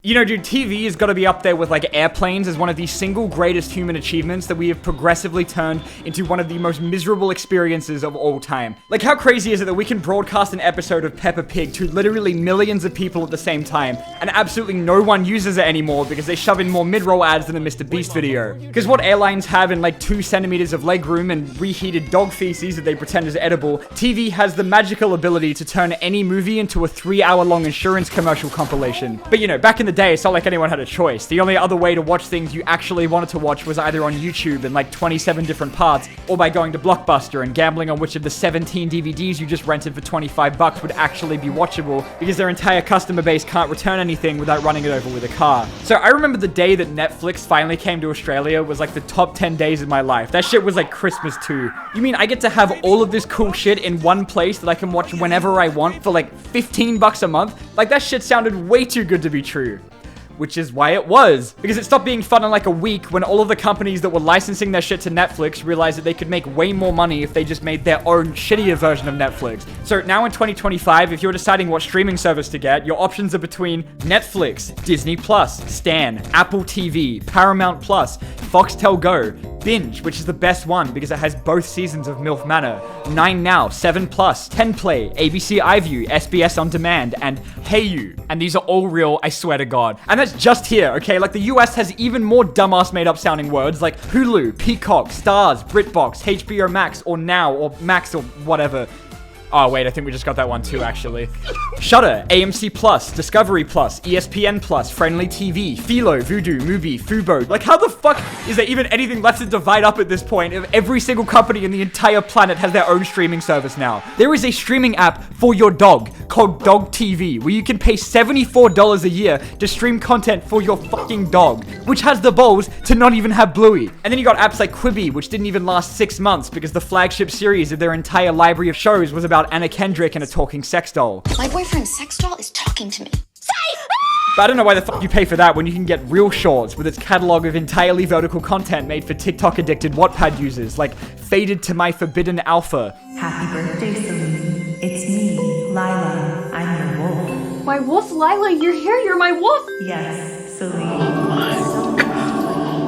You know, dude, TV has got to be up there with, like, airplanes as one of the single greatest human achievements that we have progressively turned into one of the most miserable experiences of all time. Like, how crazy is it that we can broadcast an episode of Peppa Pig to literally millions of people at the same time, and absolutely no one uses it anymore because they shove in more mid-roll ads than a Mr. Beast video? Because what airlines have in, like, 2 centimeters of legroom and reheated dog feces that they pretend is edible, TV has the magical ability to turn any movie into a 3-hour-long insurance commercial compilation. But, you know, back in the day, it's not like anyone had a choice. The only other way to watch things you actually wanted to watch was either on YouTube in like 27 different parts, or by going to Blockbuster and gambling on which of the 17 DVDs you just rented for 25 bucks would actually be watchable, because their entire customer base can't return anything without running it over with a car. So I remember the day that Netflix finally came to Australia was like the top 10 days of my life. That shit was like Christmas too. You mean I get to have all of this cool shit in one place that I can watch whenever I want for like 15 bucks a month? Like, that shit sounded way too good to be true. Which is why it was. Because it stopped being fun in like a week when all of the companies that were licensing their shit to Netflix realized that they could make way more money if they just made their own shittier version of Netflix. So now in 2025, if you're deciding what streaming service to get, your options are between Netflix, Disney+, Stan, Apple TV, Paramount+, Foxtel Go, Binge, which is the best one because it has both seasons of MILF Manor, 9 Now, 7+, 10play, ABC iView, SBS On Demand, and Hey And these are all real, I swear to God. And that's just here, okay? Like, the US has even more dumbass made up sounding words like Hulu, Peacock, Stars, BritBox, HBO Max, or Now, or Max, or whatever. Oh, wait, I think we just got that one too, actually. Shudder, AMC Plus, Discovery Plus, ESPN Plus, Friendly TV, Philo, Vudu, Mubi, Fubo. Like, how the fuck is there even anything left to divide up at this point if every single company in the entire planet has their own streaming service now? There is a streaming app for your dog called Dog TV, where you can pay $74 a year to stream content for your fucking dog, which has the balls to not even have Bluey. And then you got apps like Quibi, which didn't even last 6 months because the flagship series of their entire library of shows was about Anna Kendrick and a talking sex doll. My boyfriend's sex doll is talking to me. But I don't know why the fuck you pay for that when you can get Real Shorts with its catalog of entirely vertical content made for TikTok-addicted Wattpad users, like Faded to My Forbidden Alpha. Happy birthday, Celine. It's me, Lila. I'm your wolf. My wolf, Lila, you're here, you're my wolf! Yes, Celine.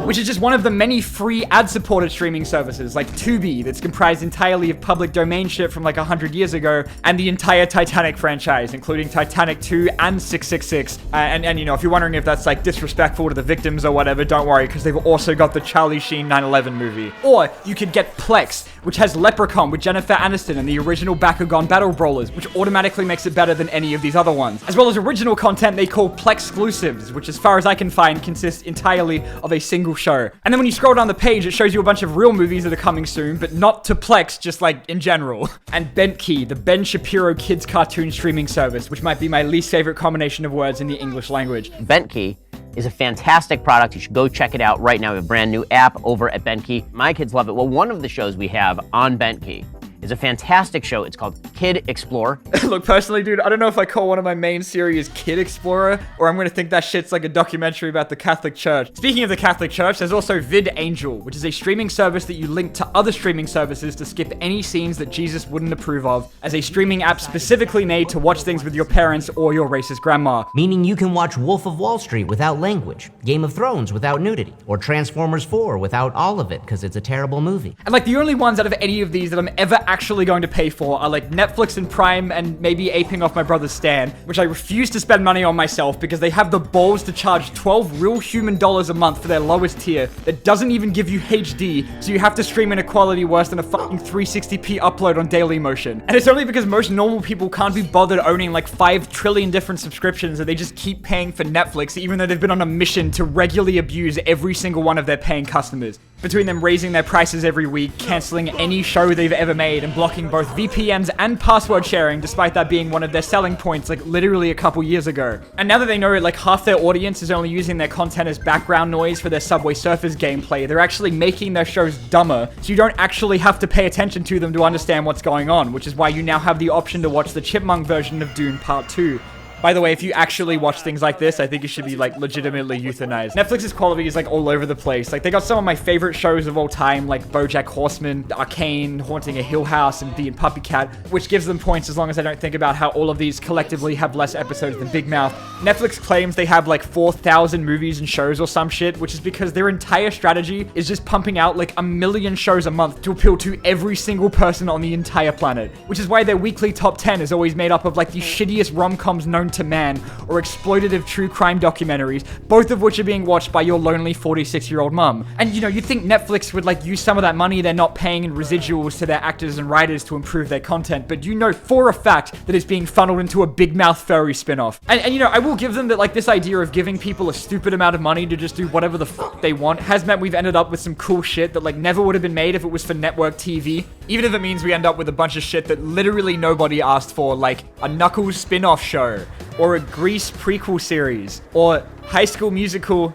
Which is just one of the many free ad-supported streaming services, like Tubi, that's comprised entirely of public domain shit from like 100 years ago, and the entire Titanic franchise, including Titanic 2 and 666. And you know, if you're wondering if that's like disrespectful to the victims or whatever, don't worry, because they've also got the Charlie Sheen 9/11 movie. Or you could get Plex, which has Leprechaun with Jennifer Aniston and the original Bakugan Battle Brawlers, which automatically makes it better than any of these other ones. As well as original content they call Plex-exclusives, which as far as I can find consists entirely of a single show. And then when you scroll down the page, it shows you a bunch of real movies that are coming soon, but not to Plex, just like in general. And Bentkey, the Ben Shapiro kids cartoon streaming service, which might be my least favorite combination of words in the English language. Bentkey is a fantastic product. You should go check it out right now. We have a brand new app over at Bentkey. My kids love it. Well, one of the shows we have on Bentkey is a fantastic show. It's called Kid Explorer. Look, personally, dude, I don't know if I call one of my main series Kid Explorer, or I'm gonna think that shit's like a documentary about the Catholic Church. Speaking of the Catholic Church, there's also VidAngel, which is a streaming service that you link to other streaming services to skip any scenes that Jesus wouldn't approve of, as a streaming app specifically made to watch things with your parents or your racist grandma. Meaning you can watch Wolf of Wall Street without language, Game of Thrones without nudity, or Transformers 4 without all of it because it's a terrible movie. And like, the only ones out of any of these that I'm ever actually going to pay for are like Netflix and Prime, and maybe aping off my brother's Stan, which I refuse to spend money on myself because they have the balls to charge 12 real human dollars a month for their lowest tier that doesn't even give you HD, so you have to stream in a quality worse than a fucking 360p upload on Dailymotion. And it's only because most normal people can't be bothered owning like 5 trillion different subscriptions that they just keep paying for Netflix, even though they've been on a mission to regularly abuse every single one of their paying customers. Between them raising their prices every week, canceling any show they've ever made, and blocking both VPNs and password sharing, despite that being one of their selling points like literally a couple years ago. And now that they know like half their audience is only using their content as background noise for their Subway Surfers gameplay, they're actually making their shows dumber, so you don't actually have to pay attention to them to understand what's going on, which is why you now have the option to watch the Chipmunk version of Dune Part 2. By the way, if you actually watch things like this, I think you should be like legitimately euthanized. Netflix's quality is like all over the place. Like they got some of my favorite shows of all time, like BoJack Horseman, Arcane, Haunting a Hill House, and Bee and Puppy Cat, which gives them points as long as I don't think about how all of these collectively have less episodes than Big Mouth. Netflix claims they have like 4,000 movies and shows or some shit, which is because their entire strategy is just pumping out like 1 million shows a month to appeal to every single person on the entire planet, which is why their weekly top 10 is always made up of like the shittiest rom-coms known to man or exploitative true crime documentaries, both of which are being watched by your lonely 46-year-old mum. And you know, you'd think Netflix would like use some of that money they're not paying in residuals to their actors and writers to improve their content, but you know for a fact that it's being funneled into a Big Mouth furry spin-off. And you know, I will give them that like this idea of giving people a stupid amount of money to just do whatever the fuck they want has meant we've ended up with some cool shit that like never would have been made if it was for network TV. Even if it means we end up with a bunch of shit that literally nobody asked for, like a Knuckles spin-off show, or a Grease prequel series, or High School Musical,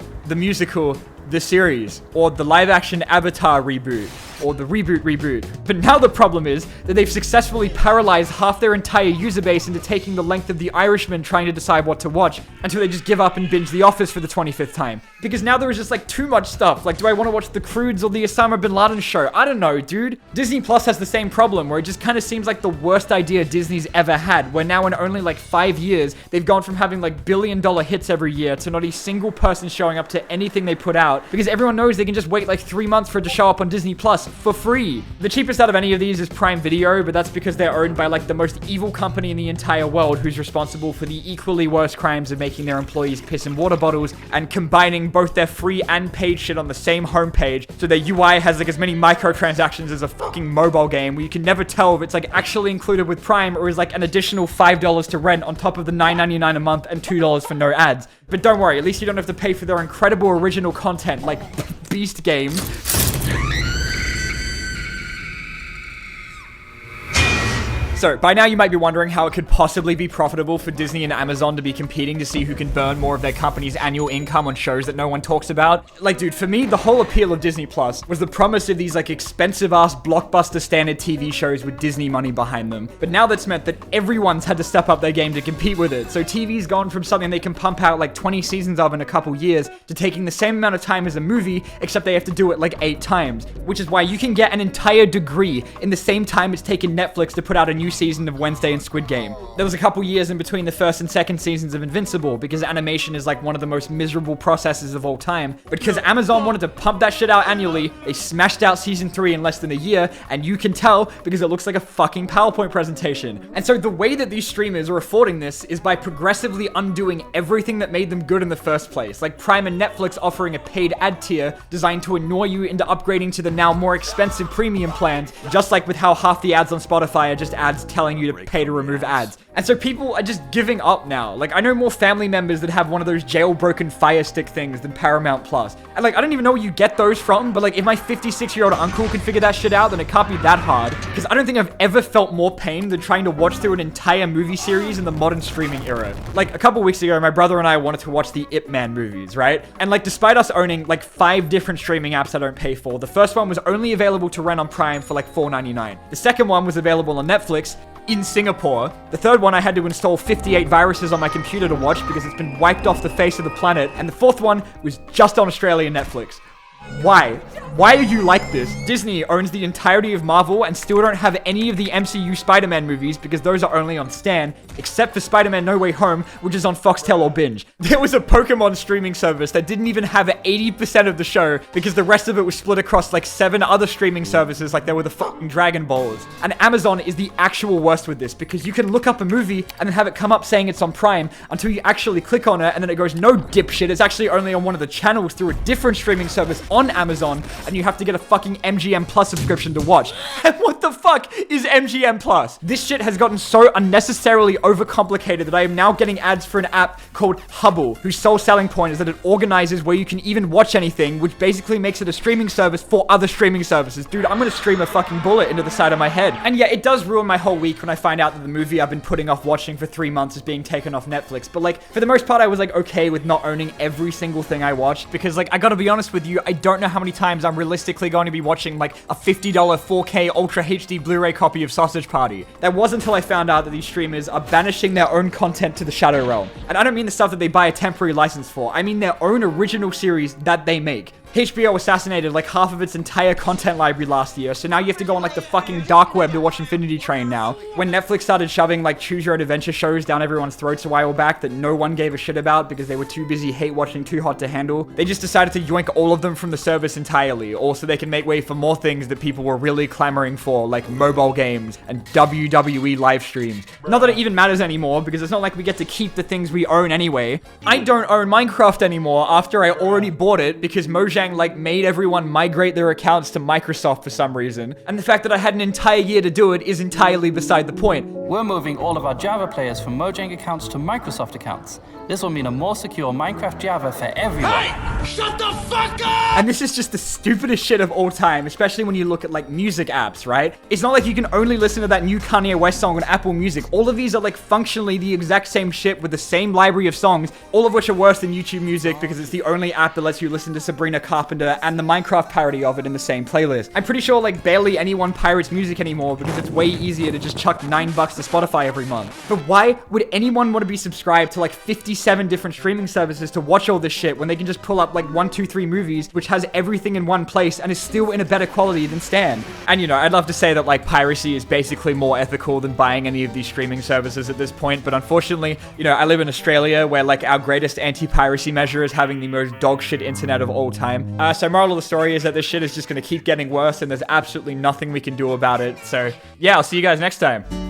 the series, or the live-action Avatar reboot, or the reboot. But now the problem is that they've successfully paralyzed half their entire user base into taking the length of The Irishman trying to decide what to watch until they just give up and binge The Office for the 25th time. Because now there is just like too much stuff. Like, do I want to watch The Croods or the Osama Bin Laden show? I don't know, dude. Disney Plus has the same problem where it just kind of seems like the worst idea Disney's ever had, where now in only like 5 years, they've gone from having like billion-dollar hits every year to not a single person showing up to anything they put out because everyone knows they can just wait like 3 months for it to show up on Disney Plus for free. The cheapest out of any of these is Prime Video, but that's because they're owned by like the most evil company in the entire world who's responsible for the equally worst crimes of making their employees piss in water bottles and combining both their free and paid shit on the same homepage, so their UI has like as many microtransactions as a fucking mobile game where you can never tell if it's like actually included with Prime or is like an additional $5 to rent on top of the $9.99 a month and $2 for no ads. But don't worry, at least you don't have to pay for their incredible original content like Beast Games. So, by now you might be wondering how it could possibly be profitable for Disney and Amazon to be competing to see who can burn more of their company's annual income on shows that no one talks about. Like, dude, for me, the whole appeal of Disney Plus was the promise of these, like, expensive-ass blockbuster standard TV shows with Disney money behind them. But now that's meant that everyone's had to step up their game to compete with it. So TV's gone from something they can pump out, like, 20 seasons of in a couple years to taking the same amount of time as a movie, except they have to do it, like, 8 times. Which is why you can get an entire degree in the same time it's taken Netflix to put out a new season of Wednesday and Squid Game. There was a couple years in between the first and second seasons of Invincible because animation is like one of the most miserable processes of all time. But because Amazon wanted to pump that shit out annually, they smashed out season 3 in less than a year, and you can tell because it looks like a fucking PowerPoint presentation. And so the way that these streamers are affording this is by progressively undoing everything that made them good in the first place, like Prime and Netflix offering a paid ad tier designed to annoy you into upgrading to the now more expensive premium plans, just like with how half the ads on Spotify are just ads telling you to pay to remove ads. And so people are just giving up now. Like, I know more family members that have one of those jailbroken Fire Stick things than Paramount Plus. And like, I don't even know where you get those from, but like, if my 56-year-old uncle can figure that shit out, then it can't be that hard. Because I don't think I've ever felt more pain than trying to watch through an entire movie series in the modern streaming era. Like, a couple weeks ago, my brother and I wanted to watch the Ip Man movies, right? And like, despite us owning like 5 different streaming apps I don't pay for, the first one was only available to rent on Prime for like $4.99. The second one was available on Netflix in Singapore. The third one I had to install 58 viruses on my computer to watch because it's been wiped off the face of the planet. And the fourth one was just on Australian Netflix. Why? Why are you like this? Disney owns the entirety of Marvel and still don't have any of the MCU Spider-Man movies because those are only on Stan, except for Spider-Man No Way Home, which is on Foxtel or Binge. There was a Pokemon streaming service that didn't even have 80% of the show because the rest of it was split across like 7 other streaming services like there were the fucking Dragon Balls. And Amazon is the actual worst with this because you can look up a movie and then have it come up saying it's on Prime until you actually click on it and then it goes, no dipshit, it's actually only on one of the channels through a different streaming service on Amazon, and you have to get a fucking MGM Plus subscription to watch. And what the fuck is MGM Plus? This shit has gotten so unnecessarily overcomplicated that I am now getting ads for an app called Hubble, whose sole selling point is that it organizes where you can even watch anything, which basically makes it a streaming service for other streaming services. Dude, I'm gonna stream a fucking bullet into the side of my head. And yeah, it does ruin my whole week when I find out that the movie I've been putting off watching for 3 months is being taken off Netflix. But like, for the most part, I was like okay with not owning every single thing I watched because like, I gotta be honest with you, I don't know how many times I'm I'm realistically going to be watching like a $50 4K Ultra HD Blu-ray copy of Sausage Party. That wasn't until I found out that these streamers are banishing their own content to the Shadow Realm. And I don't mean the stuff that they buy a temporary license for, I mean their own original series that they make. HBO assassinated like half of its entire content library last year, so now you have to go on like the fucking dark web to watch Infinity Train now. When Netflix started shoving like choose your own adventure shows down everyone's throats a while back that no one gave a shit about because they were too busy hate watching Too Hot to Handle, they just decided to yoink all of them from the service entirely, or so they can make way for more things that people were really clamoring for, like mobile games and WWE live streams. Not that it even matters anymore, because it's not like we get to keep the things we own anyway. I don't own Minecraft anymore after I already bought it because Mojang like made everyone migrate their accounts to Microsoft for some reason, and the fact that I had an entire year to do it is entirely beside the point. We're moving all of our Java players from Mojang accounts to Microsoft accounts. This will mean a more secure Minecraft Java for everyone. Hey! Shut the fuck up! And this is just the stupidest shit of all time, especially when you look at like music apps, right? It's not like you can only listen to that new Kanye West song on Apple Music. All of these are like functionally the exact same shit with the same library of songs, all of which are worse than YouTube Music because it's the only app that lets you listen to Sabrina Carpenter and the Minecraft parody of it in the same playlist. I'm pretty sure like barely anyone pirates music anymore because it's way easier to just chuck $9 to Spotify every month. But why would anyone want to be subscribed to like 57 different streaming services to watch all this shit when they can just pull up like 1, 2, 3 movies, which has everything in one place and is still in a better quality than Stan? And you know, I'd love to say that like piracy is basically more ethical than buying any of these streaming services at this point, but unfortunately, you know, I live in Australia where like our greatest anti-piracy measure is having the most dog shit internet of all time. So moral of the story is that this shit is just gonna keep getting worse and there's absolutely nothing we can do about it. So yeah, I'll see you guys next time.